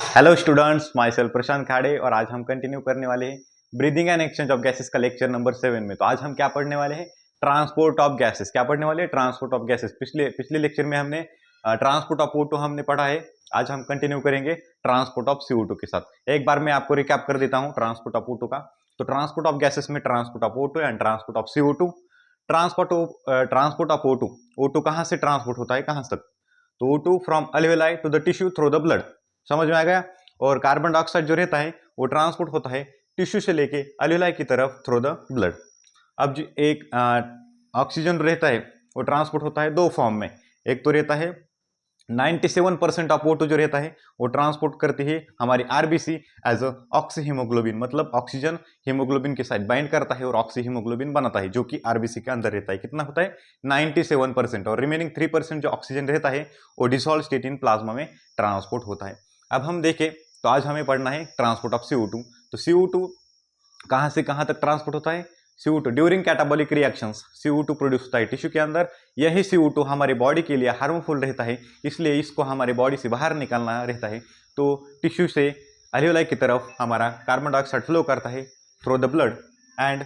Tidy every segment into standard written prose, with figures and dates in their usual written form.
Hello students, my self प्रशांत खाड़े और आज हम कंटिन्यू करने वाले हैं breathing and exchange of gases का लेक्चर नंबर 7 में। तो आज हम क्या पढ़ने वाले हैं? Transport of gases. क्या पढ़ने वाले हैं? Transport of gases. पिछले पिछले लेक्चर में हमने ट्रांसपोर्ट ऑफ O2 हमने पढ़ा है। आज हम कंटिन्यू करेंगे ट्रांसपोर्ट ऑफ CO2 के साथ। एक बार मैं आपको रिकैप कर देता हूँ ट्रांसपोर्ट ऑफ O2 का। तो ट्रांसपोर्ट ऑफ गैसेस में transport of O2 and transport of CO2। Transport of O2 कहाँ से ट्रांसपोर्ट होता है, कहाँ तक? तो O2 from alveoli to the tissue through the blood. समझ में आ गया? और कार्बन डाइऑक्साइड जो रहता है वो ट्रांसपोर्ट होता है टिश्यू से लेके अल्वेलाई की तरफ थ्रू द ब्लड। अब जो एक ऑक्सीजन रहता है वो ट्रांसपोर्ट होता है दो फॉर्म में। एक तो रहता है 97% ऑफ O2 जो रहता है वो ट्रांसपोर्ट करती है हमारी RBC as a oxy haemoglobin, मतलब ऑक्सीजन हीमोग्लोबिन के साथ बाइंड करता है और ऑक्सी हीमोग्लोबिन बनाता है, जो कि आरबीसी के अंदर रहता है। कितना होता है? 97%। और रिमेनिंग 3% जो ऑक्सीजन रहता है वो डिसॉल्व स्टेट इन प्लाज्मा में ट्रांसपोर्ट होता है। अब हम देखें तो आज हमें पढ़ना है ट्रांसपोर्ट ऑफ CO2। तो CO2 कहां से कहां तक ट्रांसपोर्ट होता है? CO2 during catabolic reactions CO2 produce होता है टिश्यू के अंदर। यही CO2 हमारे बॉडी के लिए हार्मफुल रहता है, इसलिए इसको हमारे बॉडी से बाहर निकालना रहता है। तो टिश्यू से अल्वेलाई की तरफ हमारा कार्बन डाइऑक्साइड फ्लो करता है थ्रू द ब्लड एंड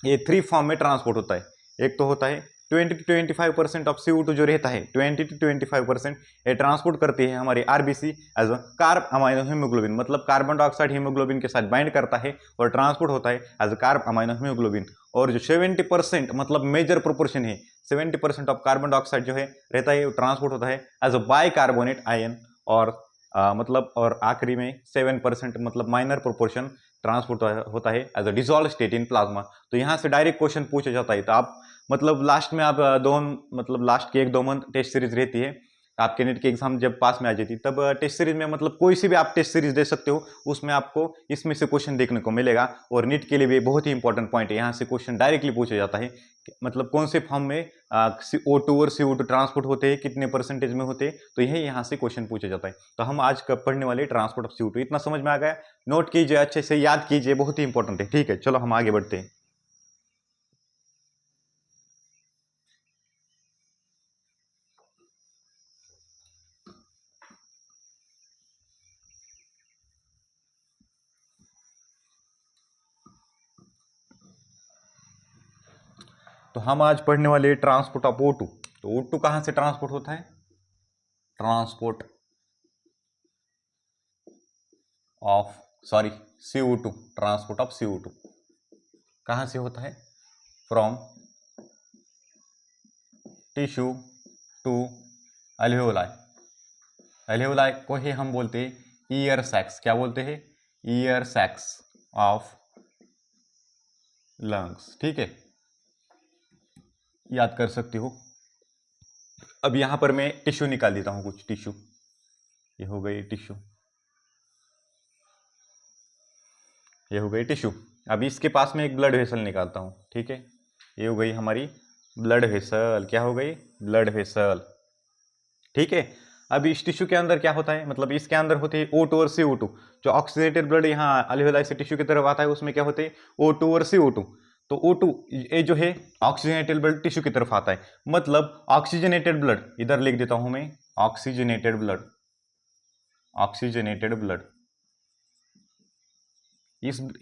ये 3 फॉर्म में ट्रांसपोर्ट होता है। एक तो होता है 20 to 25% ऑफ CO2 जो रहता है, 20 to 25% ये ट्रांसपोर्ट करती है हमारी RBC as a carbamino haemoglobin, मतलब कार्बन डाइऑक्साइड हीमोग्लोबिन के साथ बाइंड करता है और ट्रांसपोर्ट होता है as a carbamino haemoglobin. और जो 70% मतलब मेजर प्रोपोर्शन है, 70% ऑफ कार्बन डाइऑक्साइड जो है रहता है वो ट्रांसपोर्ट होता है एज अ बाइकार्बोनेट आयन। और मतलब और आखिरी में 7% मतलब माइनर प्रोपोर्शन ट्रांसपोर्ट होता है as a dissolve state in plasma. तो यहाँ से डायरेक्ट क्वेश्चन पूछा जाता है। तो आप मतलब लास्ट में आप मतलब लास्ट के 1-2 मंथ टेस्ट सीरीज रहती है आपके नेट के एग्जाम जब पास में आ जाती तब टेस्ट सीरीज में मतलब कोई सी भी आप टेस्ट सीरीज दे सकते हो, उसमें आपको इसमें से क्वेश्चन देखने को मिलेगा। और नीट के लिए भी बहुत ही इंपॉर्टेंट पॉइंट है, यहाँ से क्वेश्चन डायरेक्टली पूछा जाता है मतलब कौन से फॉर्म में O2 और CO2 ट्रांसपोर्ट होते हैं, कितने परसेंटेज में होते हैं। तो यही यहाँ से क्वेश्चन पूछा जाता है। तो हम आज पढ़ने वाले ट्रांसपोर्ट ऑफ CO2। इतना समझ में आ गया? नोट कीजिए, अच्छे से याद कीजिए, बहुत ही इंपॉर्टेंट है। ठीक है, चलो हम आगे बढ़ते हैं। तो हम आज पढ़ने वाले ट्रांसपोर्ट ऑफ O2। तो O2 कहां से ट्रांसपोर्ट होता है? Transport of CO2, transport of CO2 कहां से होता है? From tissue to alveoli. Alveoli को ही हम बोलते हैं ईयर सैक्स। क्या बोलते हैं? Air sacs of lungs. ठीक है, याद कर सकते हो। अब यहां पर मैं टिश्यू निकाल देता हूं, कुछ टिश्यू। ये हो गई टिश्यू, ये हो गई टिश्यू। अब इसके पास में एक ब्लड वेसल निकालता हूं। ठीक है, ये हो गई हमारी ब्लड वेसल। क्या हो गई? Blood vessel. ठीक है, अब इस टिश्यू के अंदर क्या होता है, मतलब इसके अंदर होते हैं O2 और CO2। जो ऑक्सीजनेटेड ब्लड यहाँ अल्वेओलाई से टिश्यू की तरफ आता है उसमें क्या होते हैं? O2 और CO2। तो O2 ये जो है ऑक्सीजनेटेड ब्लड टिश्यू की तरफ आता है, मतलब ऑक्सीजनेटेड ब्लड इधर लिख देता हूं मैं, ऑक्सीजनेटेड ब्लड। ऑक्सीजनेटेड ब्लड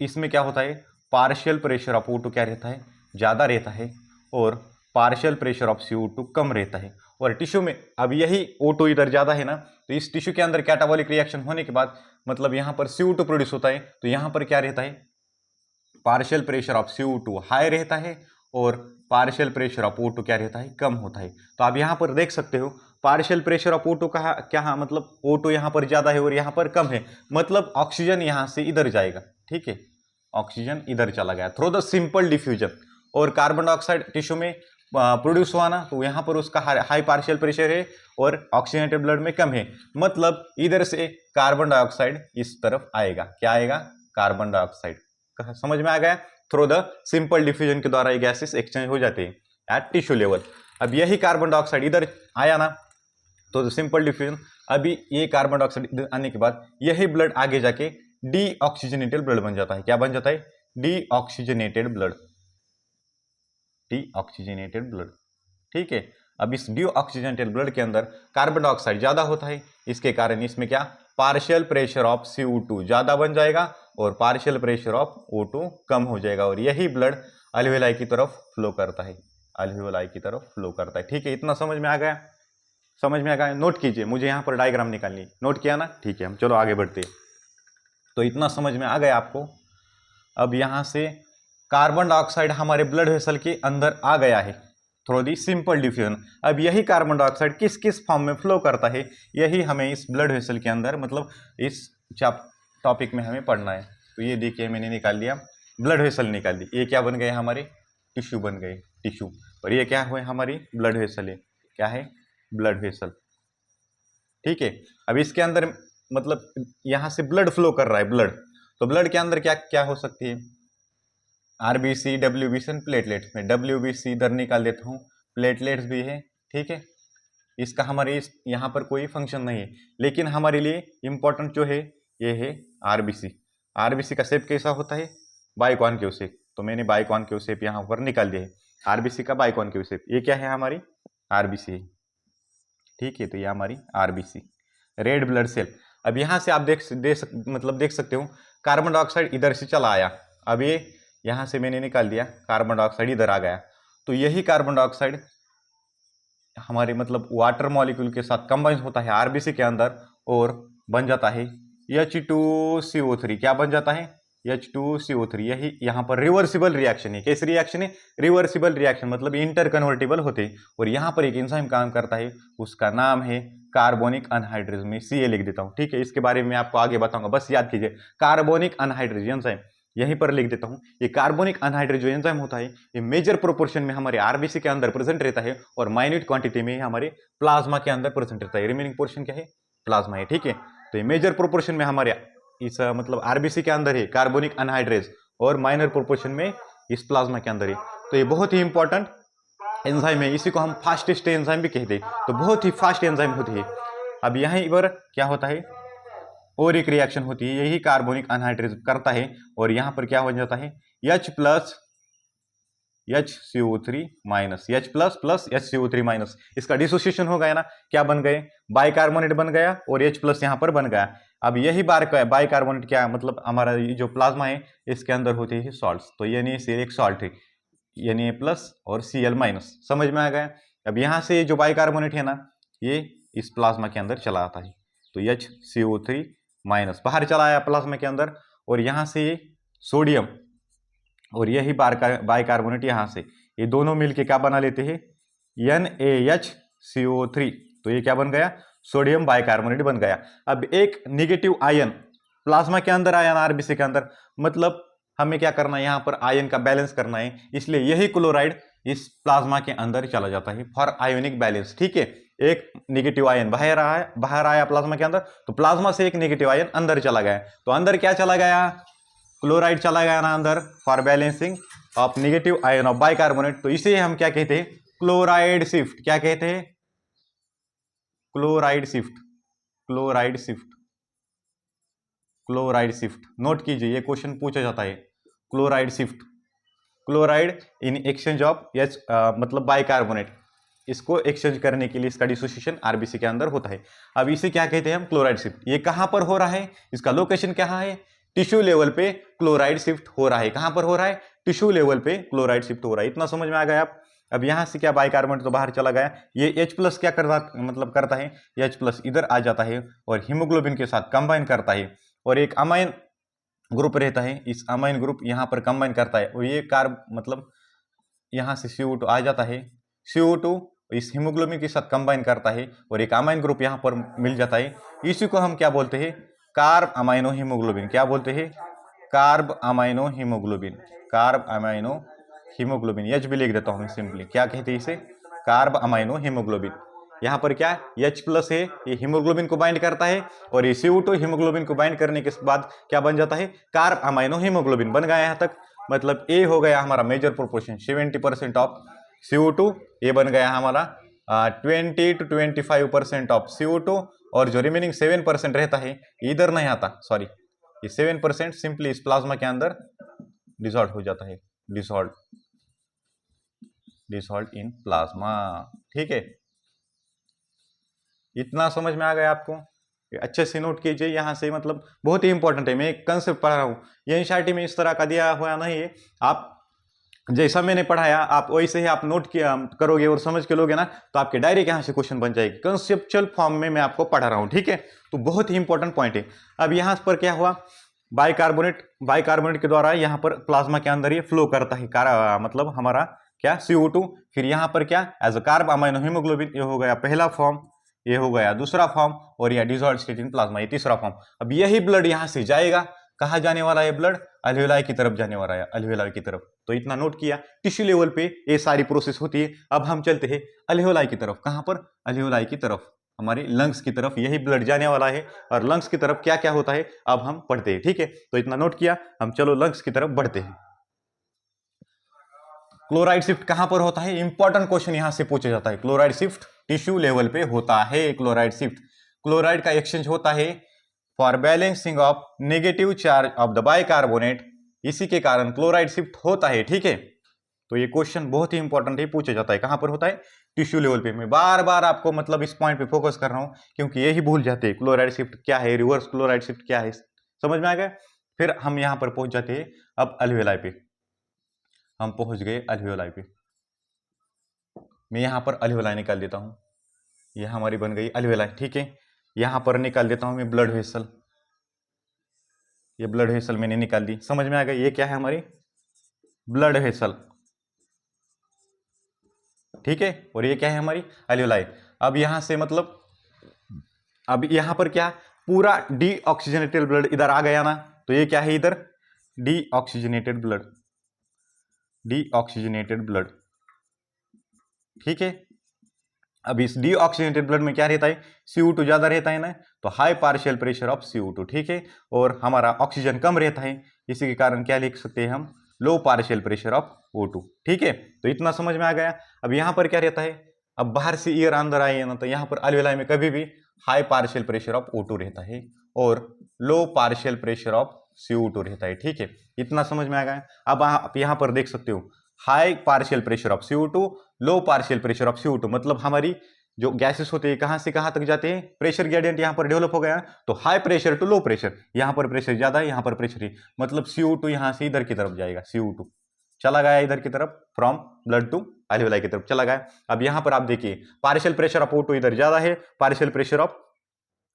इसमें क्या होता है? पार्शियल प्रेशर ऑफ O2 क्या रहता है? ज़्यादा रहता है और पार्शियल प्रेशर ऑफ CO2 कम रहता है। और टिश्यू में अब यही O2 इधर ज़्यादा है ना, तो इस टिश्यू के अंदर कैटाबॉलिक रिएक्शन होने के बाद मतलब यहाँ पर CO2 प्रोड्यूस होता है, तो यहाँ पर क्या रहता है? Partial pressure of CO2 high रहता है और पार्शियल प्रेशर ऑफ O2 क्या रहता है? कम होता है। तो आप यहाँ पर देख सकते हो पार्शियल प्रेशर ऑफ O2 का क्या, मतलब O2 यहाँ पर ज़्यादा है और यहाँ पर कम है, मतलब ऑक्सीजन यहाँ से इधर जाएगा। ठीक है, ऑक्सीजन इधर चला गया थ्रू द सिंपल डिफ्यूजन। और कार्बन डाइऑक्साइड टिश्यू में प्रोड्यूस हुआ ना, तो यहाँ पर उसका हाई पार्शियल प्रेशर है और ऑक्सीजनेटेड ब्लड में कम है, मतलब इधर से कार्बन डाइऑक्साइड इस तरफ आएगा। क्या आएगा? Carbon dioxide. समझ में आ गया? थ्रू द सिंपल डिफ्यूजन के द्वारा ये गैसेस एक्सचेंज हो जाते हैं एट टिश्यू लेवल। अब यही कार्बन डाइऑक्साइड इधर आया ना, तो सिंपल डिफ्यूजन। अभी ये कार्बन डाइऑक्साइड आने के बाद यही ब्लड आगे जाके डीऑक्सीजनेटेड ब्लड बन जाता है। क्या बन जाता है? Deoxygenated blood. Deoxygenated blood. ठीक है, अब इस डीऑक्सीजनेटेड ब्लड के अंदर कार्बन डाइऑक्साइड ज्यादा होता है, इसके कारण इसमें क्या पार्शियल प्रेशर ऑफ CO2 ज़्यादा बन जाएगा और पार्शियल प्रेशर ऑफ O2 कम हो जाएगा, और यही ब्लड अल्वेलाई की तरफ फ्लो करता है, अल्वेलाई की तरफ फ्लो करता है। ठीक है, इतना समझ में आ गया? समझ में आ गया? नोट कीजिए, मुझे यहाँ पर डायग्राम निकालनी, नोट किया ना? ठीक है, हम चलो आगे बढ़ते हैं। तो इतना समझ में आ गया आपको। अब यहाँ से कार्बन डाइऑक्साइड हमारे ब्लड वेसल के अंदर आ गया है थ्रू दी सिंपल डिफ्यूजन। अब यही कार्बन डाइऑक्साइड किस किस फॉर्म में फ्लो करता है, यही हमें इस ब्लड वेसल के अंदर, मतलब इस टॉपिक में हमें पढ़ना है। तो ये देखिए मैंने निकाल लिया, ब्लड वेसल निकाल दी। ये क्या बन गए हमारे? टिश्यू बन गए, टिश्यू। और ये क्या हुए हमारी? ब्लड वेसल है। क्या है? Blood vessel. ठीक है, अब इसके अंदर मतलब यहाँ से ब्लड फ्लो कर रहा है, ब्लड। तो ब्लड के अंदर क्या क्या हो सकती है? आरबीसी, डब्ल्यूबीसी एंड प्लेटलेट्स में डब्ल्यूबीसी इधर निकाल देता हूँ, प्लेटलेट्स भी है। ठीक है, इसका हमारे यहाँ पर कोई फंक्शन नहीं है, लेकिन हमारे लिए इंपॉर्टेंट जो है ये है आरबीसी। आरबीसी का शेप कैसा होता है? Biconcave shape. तो मैंने बाइकॉनकेव शेप यहाँ पर निकाल दिया है, आरबीसी का बाइकॉनकेव शेप। ये क्या है? हमारी आरबीसी है। ठीक है, तो ये हमारी आरबीसी, रेड ब्लड सेल। अब यहाँ से आप देख सकते हो कार्बन डाइऑक्साइड इधर से चला आया। अब ये यहाँ से मैंने निकाल दिया, कार्बन डाइऑक्साइड इधर आ गया। तो यही कार्बन डाइऑक्साइड हमारे मतलब वाटर मॉलिक्यूल के साथ कंबाइन होता है आरबीसी के अंदर और बन जाता है H2CO3। क्या बन जाता है? H2CO3। यही यहाँ पर रिवर्सिबल रिएक्शन है। कैसी रिएक्शन है? रिवर्सिबल रिएक्शन, मतलब इंटर कन्वर्टिबल होते हैं। और यहाँ पर एक एंजाइम काम करता है, उसका नाम है कार्बोनिक अनहाइड्रेज। में Ca लिख देता हूँ। ठीक है, इसके बारे में आपको आगे बताऊंगा, बस याद कीजिए कार्बोनिक अनहाइड्रेज एंजाइम, यहीं पर लिख देता हूँ। ये कार्बोनिक अनहाइड्रेज जो एंजाइम होता है, ये मेजर प्रोपोर्शन में हमारे आरबीसी के अंदर प्रेजेंट रहता है और माइन्यूट क्वांटिटी में हमारे प्लाज्मा के अंदर प्रेजेंट रहता है। रिमेनिंग पोर्शन क्या है? प्लाज्मा है। ठीक है, तो ये मेजर प्रोपोर्शन में हमारे इस मतलब आरबीसी के अंदर है कार्बोनिक अनहाइड्रेज, और माइनर प्रोपोर्शन में इस प्लाज्मा के अंदर है। तो ये बहुत ही इंपॉर्टेंट एंजाइम है, इसी को हम फास्टेस्ट एंजाइम भी कहते हैं। तो बहुत ही फास्ट एंजाइम होती है। अब यहीं पर क्या होता है? और एक रिएक्शन होती है, यही कार्बोनिक अनहाइड्रेज करता है, और यहाँ पर क्या हो जाता है? H plus HCO3 minus, H plus plus HCO3 minus. इसका डिसोसिएशन हो गया ना, क्या बन गए? बाइकार्बोनेट बन गया, और H प्लस यहाँ पर बन गया। अब यही बाइकार्बोनेट क्या मतलब हमारा ये जो प्लाज्मा है इसके अंदर होते हैं सॉल्ट्स। तो NaCl एक सॉल्ट है, Na प्लस और Cl माइनस। समझ में आ गया? अब यहाँ से जो बाइकार्बोनेट है ना, ये इस प्लाज्मा के अंदर चला आता है। तो HCO3 माइनस बाहर चला आया प्लाज्मा के अंदर, और यहाँ से सोडियम और यही बाइकार्बोनेट यहाँ से, ये दोनों मिलके क्या बना लेते हैं? NaHCO3। तो ये क्या बन गया? सोडियम बाइकार्बोनेट बन गया। अब एक नेगेटिव आयन प्लाज्मा के अंदर आया ना आरबीसी के अंदर, मतलब हमें क्या करना है? यहाँ पर आयन का बैलेंस करना है, इसलिए यही क्लोराइड इस प्लाज्मा के अंदर चला जाता है फॉर आयोनिक बैलेंस। ठीक है, एक नेगेटिव आयन बाहर आया प्लाज्मा के अंदर, तो प्लाज्मा से एक नेगेटिव आयन अंदर चला गया। तो अंदर क्या चला गया? क्लोराइड चला गया ना अंदर for balancing of negative ion of bicarbonate. तो इसे हम क्या कहते हैं? Chloride shift. क्या कहते हैं? Chloride shift, chloride shift, chloride shift. Note कीजिए, ये क्वेश्चन पूछा जाता है, chloride shift. Chloride in exchange of H मतलब बाइकार्बोनेट, इसको एक्सचेंज करने के लिए इसका डिसोसिएशन आरबीसी के अंदर होता है। अब इसे क्या कहते हैं हम? Chloride shift. ये कहां पर हो रहा है? इसका लोकेशन कहां है? टिश्यू लेवल पे क्लोराइड शिफ्ट हो रहा है। कहां पर हो रहा है? टिश्यू लेवल पे क्लोराइड शिफ्ट हो रहा है। इतना समझ में आ गया आप? अब यहां से क्या बाइकार्बोनेट तो बाहर चला गया, ये H प्लस क्या करता है? H प्लस इधर आ जाता है और हीमोग्लोबिन के साथ कंबाइन करता है, और एक अमाइन ग्रुप रहता है, इस अमाइन ग्रुप यहाँ पर कंबाइन करता है, और ये कार्ब मतलब यहाँ से CO2 आ जाता है, CO2 इस हीमोग्लोबिन के साथ कंबाइन करता है और एक अमाइन ग्रुप यहाँ पर मिल जाता है। इसी को हम क्या बोलते हैं? Carb amino haemoglobin. क्या बोलते हैं? Carb amino haemoglobin, carb amino haemoglobin. H भी लिख देता हूँ सिंपली। क्या कहते हैं इसे? Carb amino haemoglobin. यहाँ पर क्या H प्लस है, ये हीमोग्लोबिन को बाइंड करता है, और ये CO2 हीमोग्लोबिन को बाइंड करने के बाद क्या बन जाता है? कार्ब अमाइनो हीमोग्लोबिन बन गया यहाँ तक। मतलब ए हो गया हमारा मेजर प्रोपोर्शन 70% ऑफ CO2, ये बन गया हमारा 20 to 25% ऑफ CO2, और जो रिमेनिंग 7% रहता है इधर नहीं आता, सॉरी, ये 7% सिंपली इस प्लाज्मा के अंदर डिसॉल्व हो जाता है, डिसॉल्व इन प्लाज्मा। ठीक है, इतना समझ में आ गया आपको? अच्छे से नोट कीजिए, यहाँ से मतलब बहुत ही इंपॉर्टेंट है। मैं एक कंसेप्ट पढ़ा रहा हूँ, ये एनसीईआरटी में इस तरह का दिया हुआ नहीं है। आप जैसा मैंने पढ़ाया आप वैसे ही आप नोट किया करोगे और समझ के लोगे ना, तो आपके डायरेक्ट यहाँ से क्वेश्चन बन जाएगी। कंसेप्चुअल फॉर्म में मैं आपको पढ़ा रहा हूँ, ठीक है। तो बहुत ही इंपॉर्टेंट पॉइंट है। अब यहाँ पर क्या हुआ, बाइकार्बोनेट के द्वारा यहाँ पर प्लाज्मा के अंदर ये फ्लो करता है, मतलब हमारा क्या CO2। फिर यहाँ पर क्या as a carbamino haemoglobin, ये हो गया पहला फॉर्म, ये हो गया दूसरा फॉर्म, और यह डिसॉल्व्ड स्टेट इन प्लाज्मा, ये तीसरा फॉर्म। अब यही ब्लड यहाँ से जाएगा, कहाँ जाने वाला है ब्लड, अल्वेलाई की तरफ जाने वाला है, अल्वेलाई की तरफ। तो इतना नोट किया, टिश्यू लेवल पे ये सारी प्रोसेस होती है। अब हम चलते हैं अल्वेलाई की तरफ। कहाँ पर, अल्वेलाई की तरफ, हमारी लंग्स की तरफ यही ब्लड जाने वाला है। और लंग्स की तरफ क्या क्या होता है अब हम पढ़ते हैं, ठीक है। तो इतना नोट किया, हम चलो लंग्स की तरफ बढ़ते हैं। क्लोराइड शिफ्ट कहां पर होता है, इंपॉर्टेंट क्वेश्चन यहां से पूछा जाता है। क्लोराइड शिफ्ट टिश्यू लेवल पे होता है। क्लोराइड शिफ्ट, क्लोराइड का एक्सचेंज होता है for balancing of negative charge of the bicarbonate, इसी के कारण क्लोराइड शिफ्ट होता है, ठीक है। तो ये क्वेश्चन बहुत ही इंपॉर्टेंट है, पूछा जाता है। कहां पर होता है, टिश्यू लेवल पे। मैं बार बार आपको मतलब इस पॉइंट पे फोकस कर रहा हूं, क्योंकि यही भूल जाते हैं क्लोराइड शिफ्ट क्या है, रिवर्स क्लोराइड शिफ्ट क्या है, समझ में आ गया। फिर हम यहां पर पहुंच जाते हैं अब अल्वेलाई पे। हम पहुंच गए अल्वेलाई पे। मैं यहां पर अल्वेलाई निकाल देता हूं, यह हमारी बन गई अल्वेलाई, ठीक है। यहां पर निकाल देता हूं मैं ब्लड वेसल, ये ब्लड वेसल मैंने निकाल दी, समझ में आ गया। ये क्या है, हमारी ब्लड वेसल, ठीक है। और ये क्या है, हमारी अल्वेलाई। अब यहां से मतलब अब यहां पर क्या, पूरा डीऑक्सीजनेटेड ब्लड इधर आ गया ना, तो ये क्या है इधर, डीऑक्सीजनेटेड ब्लड, डीऑक्सीजनेटेड ब्लड, ठीक है। अब इस डीऑक्सीजनेटेड ब्लड में क्या रहता है, CO2 ज्यादा रहता है ना, तो high partial pressure of CO2, ठीक है। और हमारा ऑक्सीजन कम रहता है, इसी के कारण क्या लिख सकते हैं हम, लो पार्शियल प्रेशर ऑफ O2, ठीक है। तो इतना समझ में आ गया। अब यहाँ पर क्या रहता है, अब बाहर से एयर अंदर आई है ना, तो यहाँ पर अल्वेलाई में कभी भी high partial pressure of O2 रहता है और लो पार्शियल प्रेशर ऑफ CO2 रहता है, ठीक है। इतना समझ में आ गया। अब आप यहाँ पर देख सकते हो high partial pressure of CO2, low partial pressure of CO2, मतलब हमारी जो गैसेस होते हैं कहां से कहां तक जाते हैं, प्रेशर ग्रेडियंट यहां पर डेवलप हो गया। तो high pressure to low pressure, यहां पर प्रेशर ज्यादा है, यहां पर प्रेशर ही, मतलब CO2 यहां से इधर की तरफ जाएगा, CO2 चला गया इधर की तरफ, फ्रॉम ब्लड टू अल्वेलाई की तरफ चला गया। अब यहां पर आप देखिए पार्शियल प्रेशर ऑफ O2 इधर ज्यादा है, पार्शियल प्रेशर ऑफ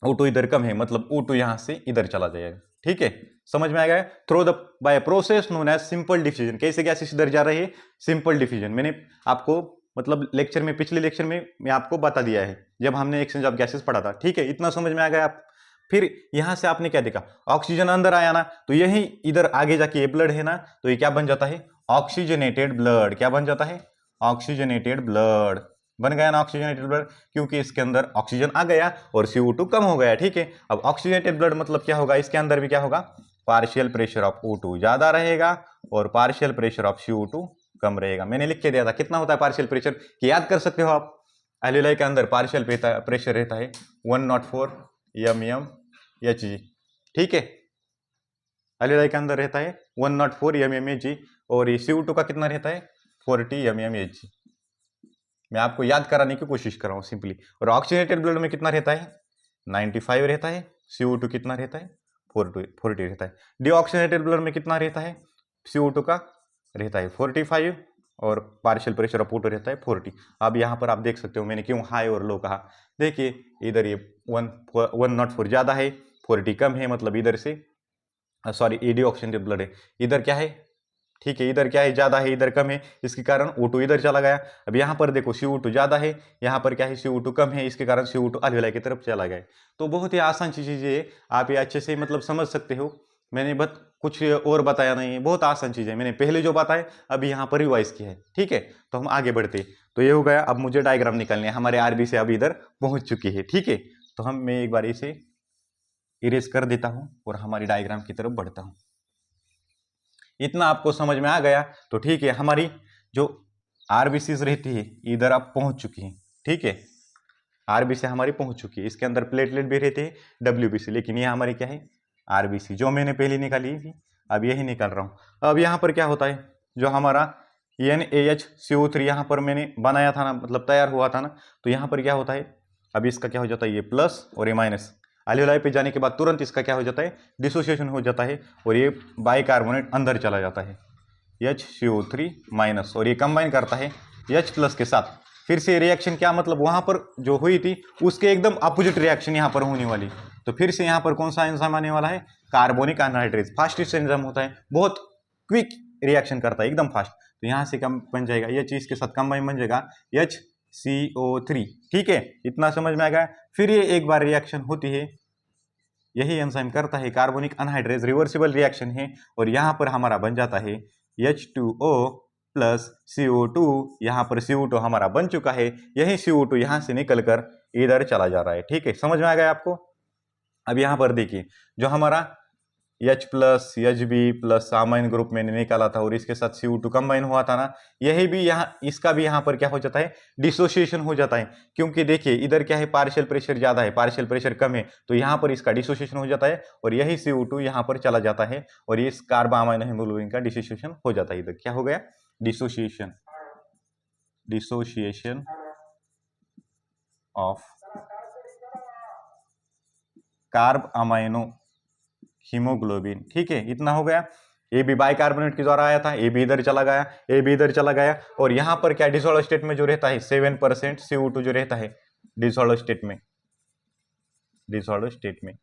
O2 इधर कम है, मतलब O2 यहां से इधर चला जाएगा, ठीक है। समझ में आ गया। Through the by process known as simple diffusion, कैसे गैसेस इधर जा रही है, सिंपल डिफ्यूजन। मैंने आपको मतलब लेक्चर में, पिछले लेक्चर में मैं आपको बता दिया है जब हमने एक्सचेंज ऑफ गैसेस पढ़ा था, ठीक है। इतना समझ में आ गया आप। फिर यहां से आपने क्या देखा, ऑक्सीजन अंदर आया ना, तो यही इधर आगे जाके ये ब्लड है ना, तो ये क्या बन जाता है, ऑक्सीजनेटेड ब्लड। क्या बन जाता है, ऑक्सीजनेटेड ब्लड बन गया ना, ऑक्सीजनेटेड ब्लड, क्योंकि इसके अंदर ऑक्सीजन आ गया और CO2 कम हो गया, ठीक है। अब ऑक्सीजनेटेड ब्लड मतलब क्या होगा, इसके अंदर भी क्या होगा, पार्शियल प्रेशर ऑफ O2 ज्यादा रहेगा और पार्शियल प्रेशर ऑफ CO2 कम रहेगा। मैंने लिख के दिया था कितना होता है पार्शियल प्रेशर, कि याद कर सकते हो आप। अल्वेलाई के अंदर पार्शियल प्रेशर रहता है 104 mmHg, ठीक है। अल्वेलाई के अंदर रहता है 104 mmHg, और ये CO2 का कितना रहता है 40 mmHg। मैं आपको याद कराने की कोशिश कर रहा हूँ सिंपली। और ऑक्सीजनेटेड ब्लड में कितना रहता है 95 रहता है, CO2 कितना रहता है 40 रहता है। डीऑक्सीजनेटेड ब्लड में कितना रहता है, CO2 का रहता है 45 और पार्शियल प्रेशर ऑफ O2 रहता है 40। अब यहाँ पर आप देख सकते हो मैंने क्यों हाई और लो कहा, देखिए इधर ये 104 ज्यादा है, 40 कम है, मतलब इधर से सॉरी ये डीऑक्सीजनेटेड ब्लड है, इधर क्या है, ठीक है, इधर क्या है ज्यादा है, इधर कम है, इसके कारण O2 इधर चला गया। अब यहाँ पर देखो CO2 ज्यादा है, यहाँ पर क्या है CO2 कम है, इसके कारण CO2 अल्वेलाई की तरफ चला गया। तो बहुत ही आसान चीजें है, आप ये अच्छे से मतलब समझ सकते हो। मैंने बस कुछ और बताया नहीं है, बहुत आसान चीज है, मैंने पहले जो बताया अभी यहाँ पर रिवाइज किया है, ठीक है। तो हम आगे बढ़ते, तो ये हो गया। अब मुझे डायग्राम निकालने हैं, हमारे आरबी से अभी इधर पहुंच चुकी है, ठीक है। तो मैं एक बार इसे इरेज कर देता हूँ और हमारी डायग्राम की तरफ बढ़ता हूँ। इतना आपको समझ में आ गया तो ठीक है। हमारी जो आरबीसीज रहती है इधर आप पहुंच चुकी हैं, ठीक है। आरबीसी हमारी पहुंच चुकी है, इसके अंदर प्लेटलेट भी रहते हैं, डब्ल्यूबीसी, लेकिन ये हमारी क्या है आरबीसी, जो मैंने पहले निकाली थी अब यही निकाल रहा हूं। अब यहाँ पर क्या होता है, जो हमारा NaHCO3 यहाँ पर मैंने बनाया था ना, मतलब तैयार हुआ था ना, तो यहाँ पर क्या होता है, अब इसका क्या हो जाता है ये प्लस और ये माइनस। एल्यूलाई पे जाने के बाद तुरंत इसका क्या हो जाता है, डिसोसिएशन हो जाता है और ये बाइकार्बोनेट अंदर चला जाता है HCO3 माइनस, और ये कंबाइन करता है H प्लस के साथ। फिर से रिएक्शन क्या मतलब वहां पर जो हुई थी उसके एकदम अपोजिट रिएक्शन यहाँ पर होने वाली। तो फिर से यहाँ पर कौन सा एंजाइम आने वाला है, कार्बोनिक एनहाइड्रेज। फास्टेस्ट एंजाइम होता है, बहुत क्विक रिएक्शन करता है, एकदम फास्ट। तो यहाँ से कम बन जाएगा, यह चीज के साथ कंबाइन बन जाएगा HCO3। ठीक है, इतना समझ में आ गया। फिर ये एक बार रिएक्शन होती है, यही एंजाइम करता है कार्बोनिक एनहाइड्रेज, रिवर्सिबल रिएक्शन है, और यहाँ पर हमारा बन जाता है H2O प्लस CO2। यहाँ पर CO2 हमारा बन चुका है, यही CO2 यहाँ से निकलकर इधर चला जा रहा है। ठीक है, समझ में आ गया आपको। अब यहाँ पर देखिए, जो हमारा H प्लस HB प्लस सामाइन ग्रुप मैंने निकाला था और इसके साथ CO2 कंबाइन हुआ था ना, यही भी यहाँ, इसका भी यहाँ पर क्या हो जाता है, डिसोसिएशन हो जाता है। क्योंकि देखिए इधर क्या है, पार्शियल प्रेशर ज्यादा है, पार्शियल प्रेशर कम है, तो यहाँ पर इसका डिसोसिएशन हो जाता है और यही CO2 यहाँ पर चला जाता है और इस कार्बामाइन हीमोग्लोबिन का डिसोसिएशन हो जाता है। इधर क्या हो गया, dissociation, dissociation of carb amino haemoglobin. ठीक है, इतना हो गया। ए भी बाइकार्बोनेट के द्वारा आया था, ए भी इधर चला गया, ए भी इधर चला गया, और यहां पर क्या डिसॉल्व स्टेट में जो रहता है 7% CO2 जो रहता है डिसॉल्व स्टेट में, डिसॉल्व स्टेट में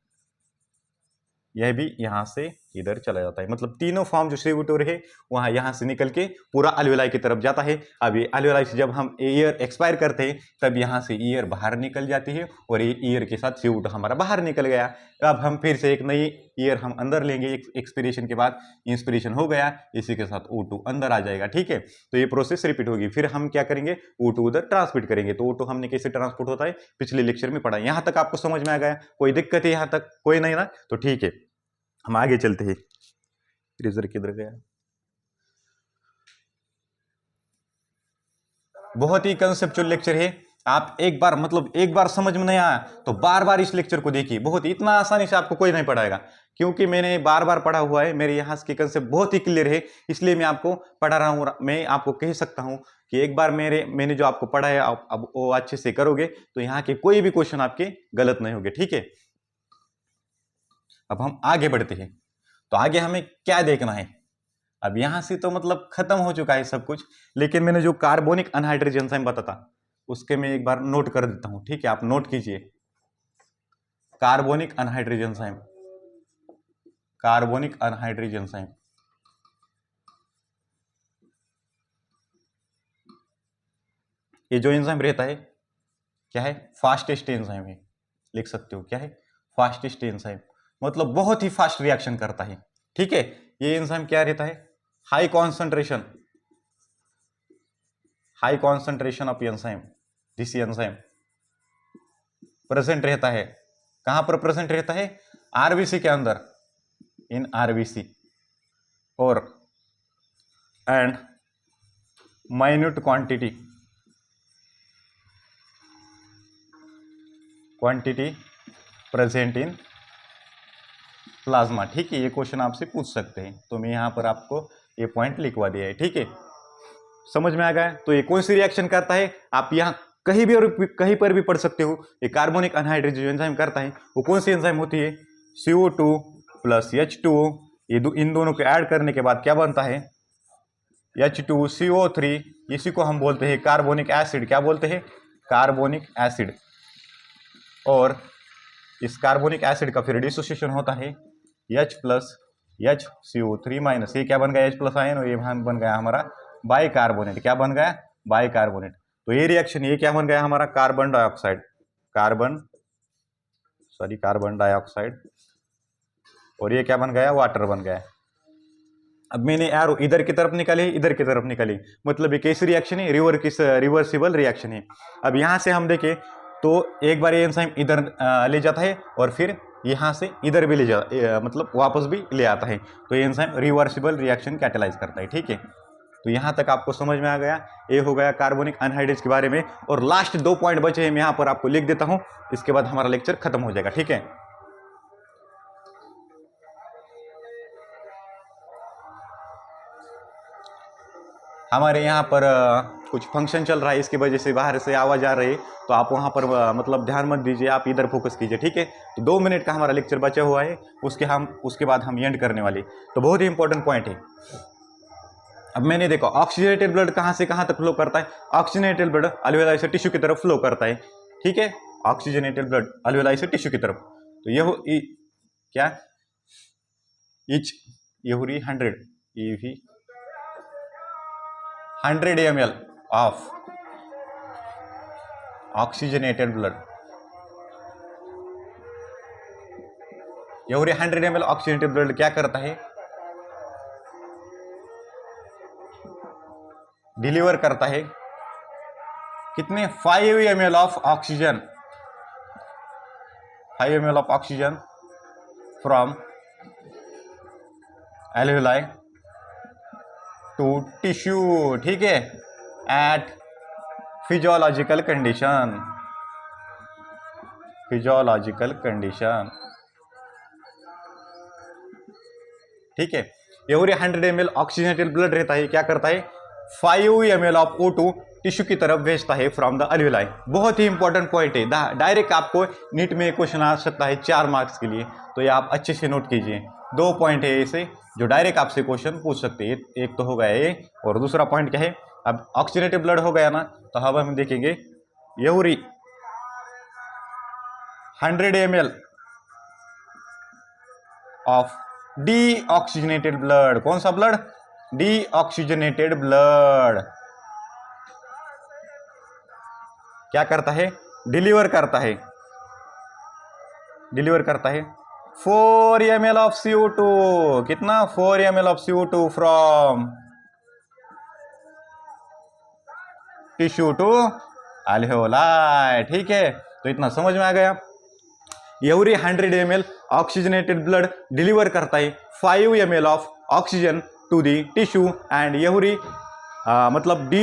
यह भी यहां से इधर चला जाता है। मतलब तीनों फॉर्म जो CO2 रहे वहां यहां से निकल के पूरा एल्वेलाई की तरफ जाता है। अब ये एल्वेलाई से जब हम एयर एक्सपायर करते हैं तब यहां से एयर बाहर निकल जाती है और ये एयर के साथ CO2 हमारा बाहर निकल गया। अब हम फिर से एक नई एयर हम अंदर लेंगे, एक्सपिरेशन के बाद इंस्पिरेशन हो गया, इसी के साथ O2 अंदर आ जाएगा। ठीक है, तो ये प्रोसेस रिपीट होगी। फिर हम क्या करेंगे, O2 उधर ट्रांसमिट करेंगे। तो O2 हमने कैसे ट्रांसपोर्ट होता है पिछले लेक्चर में पढ़ा। यहाँ तक आपको समझ में आ गया, कोई दिक्कत है यहाँ तक, कोई नहीं ना, तो ठीक है हम आगे चलते हैं। इरेजर किधर गया, बहुत ही कंसेप्चुअल लेक्चर है। आप एक बार मतलब एक बार समझ में नहीं आया तो बार बार इस लेक्चर को देखिए, बहुत इतना आसानी से आपको कोई नहीं पढ़ाएगा, क्योंकि मैंने बार बार पढ़ा हुआ है, मेरे यहाँ के कंसेप्ट बहुत ही क्लियर है, इसलिए मैं आपको पढ़ा रहा हूँ। मैं आपको कह सकता हूँ कि एक बार मैंने जो आपको पढ़ा है आप अब वो अच्छे से करोगे तो यहाँ के कोई भी क्वेश्चन आपके गलत नहीं होंगे। ठीक है, अब हम आगे बढ़ते हैं। तो आगे हमें क्या देखना है, अब यहां से तो मतलब खत्म हो चुका है सब कुछ, लेकिन मैंने जो कार्बोनिक अनहाइड्रेज एंजाइम बताता उसके मैं एक बार नोट कर देता हूं। ठीक है, आप नोट कीजिए, carbonic anhydrase enzyme, carbonic anhydrase enzyme, ये जो एंजाइम रहता है क्या है, फास्टेस्ट एंजाइम है, लिख सकते हो क्या है, फास्टेस्ट एंजाइम, मतलब बहुत ही फास्ट रिएक्शन करता है। ठीक है, ये एंजाइम क्या रहता है, high concentration, high concentration of enzyme, this enzyme present रहता है। कहां पर प्रेजेंट रहता है, आरबीसी के अंदर, इन आरबीसी, और and minute quantity present in plasma. ठीक है, ये क्वेश्चन आपसे पूछ सकते हैं, तो मैं यहां पर आपको ये पॉइंट लिखवा दिया है। ठीक है, समझ में आ गया। तो ये कौन सी रिएक्शन करता है, आप यहां कहीं भी और कहीं पर भी पढ़ सकते हो। ये कार्बोनिक अनहाइड्रेज जो एंजाइम करता है वो कौन सी एंजाइम होती है, CO2 प्लस H2O, इन दोनों को ऐड करने के बाद क्या बनता है, H2CO3, इसी को हम बोलते हैं कार्बोनिक एसिड। क्या बोलते हैं, कार्बोनिक एसिड। और इस कार्बोनिक एसिड का फिर डिसोसिएशन होता है H प्लस HCO3 माइनस, ये क्या बन गया, H प्लस आयन, और ये बन गया हमारा बाइकार्बोनेट। क्या बन गया, बाइकार्बोनेट। तो ये रिएक्शन ये क्या बन गया हमारा, कार्बन डाइऑक्साइड, कार्बन डाइऑक्साइड, और ये क्या बन गया, वाटर बन गया। अब मैंने एरो इधर की तरफ निकाली, इधर की तरफ निकाली, मतलब ये कैसी रिएक्शन है, रिवर्सिबल रिएक्शन है। अब यहां से हम देखें तो एक बार ये एंजाइम इधर ले जाता है और फिर यहां से इधर भी ले जाता, मतलब वापस भी ले आता है। तो ये एंजाइम रिवर्सिबल रिएक्शन कैटेलाइज करता है। ठीक है, तो यहां तक आपको समझ में आ गया। ये हो गया कार्बोनिक अनहाइड्रेज के बारे में, और लास्ट 2 पॉइंट बचे हैं, मैं यहां पर आपको लिख देता हूं, इसके बाद हमारा लेक्चर खत्म हो जाएगा। ठीक है, हमारे यहाँ पर कुछ फंक्शन चल रहा है, इसकी वजह से बाहर से आवाज़ आ रही है, तो आप वहाँ पर मतलब ध्यान मत दीजिए, आप इधर फोकस कीजिए, ठीक है। तो 2 मिनट का हमारा लेक्चर बचा हुआ है, उसके बाद हम एंड करने वाले। तो बहुत ही इंपॉर्टेंट पॉइंट है। अब मैंने देखो ऑक्सीजनेटेड ब्लड कहाँ से कहाँ तक फ्लो करता है। ऑक्सीजनेटेड ब्लड अल्वेलाई से टिश्यू की तरफ फ्लो करता है, ठीक है। ऑक्सीजनेटेड ब्लड अल्वेलाई से टिश्यू की तरफ। तो ये क्या each every 100 ml of oxygenated blood, every 100 ml oxygenated blood क्या करता है, डिलीवर करता है कितने 5 ml of oxygen, 5 ml of oxygen from alveoli to tissue, ठीक है, at physiological condition, physiological condition, ठीक है। एवरी 100 ml ऑक्सीजनेटेड ब्लड रहता है, क्या करता है 5 ml ऑफ O2 टिश्यू की तरफ भेजता है फ्रॉम द अल्वेलाई। बहुत ही इंपॉर्टेंट पॉइंट है, डायरेक्ट आपको नीट में क्वेश्चन आ सकता है 4 मार्क्स के लिए, तो ये आप अच्छे से नोट कीजिए। 2 पॉइंट है ऐसे जो डायरेक्ट आपसे क्वेश्चन पूछ सकते हैं। एक तो हो गया ये, और दूसरा पॉइंट क्या है, अब ऑक्सीजनेटेड ब्लड हो गया ना, तो अब हम देखेंगे every 100 ml of deoxygenated blood, कौन सा ब्लड, डीऑक्सीजनेटेड ब्लड क्या करता है, डिलीवर करता है 4 ml ऑफ CO2, कितना 4 ml of CO2 from tissue to alveoli, ठीक है। तो इतना समझ में आ गया। Every 100 ml oxygenated blood deliver करता है 5 ml of oxygen to the tissue, and every मतलब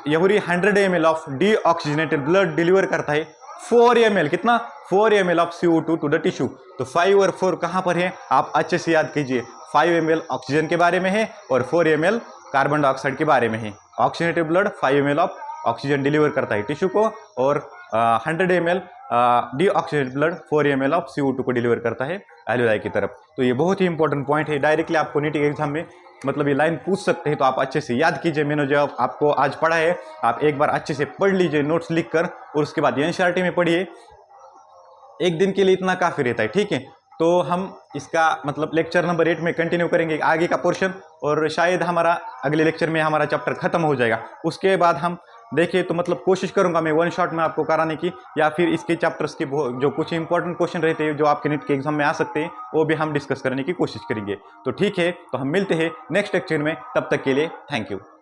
every 100 ml of deoxygenated blood deliver करता है 4 ml, कितना 4 ml of CO2 to the tissue. तो 5 और 4 कहाँ पर है, आप अच्छे से याद कीजिए। 5 ml ऑक्सीजन के बारे में है और 4 ml कार्बन डाइऑक्साइड के बारे में है। Oxygenated blood 5 ml of oxygen deliver करता है टिश्यू को, और 100 ml deoxygenated blood 4 ml of CO2 को डिलीवर करता है एल्वेलाई की तरफ। तो ये बहुत ही इंपॉर्टेंट पॉइंट है, डायरेक्टली आपको नीट एग्जाम में मतलब ये लाइन पूछ सकते हैं, तो आप अच्छे से याद कीजिए। मैंने जो आपको आज पढ़ा है आप एक बार अच्छे से पढ़ लीजिए नोट्स लिखकर, और उसके बाद एनसीईआरटी में पढ़िए। एक दिन के लिए इतना काफ़ी रहता है, ठीक है। तो हम इसका मतलब लेक्चर नंबर 8 में कंटिन्यू करेंगे आगे का पोर्शन, और शायद हमारा अगले लेक्चर में हमारा चैप्टर खत्म हो जाएगा। उसके बाद हम देखिए, तो मतलब कोशिश करूंगा मैं 1 शॉट में आपको कराने की, या फिर इसके चैप्टर्स के जो कुछ इंपॉर्टेंट क्वेश्चन रहते हैं जो आपके नीट के एग्जाम में आ सकते हैं, वो भी हम डिस्कस करने की कोशिश करेंगे। तो ठीक है, तो हम मिलते हैं नेक्स्ट लेक्चर में, तब तक के लिए थैंक यू।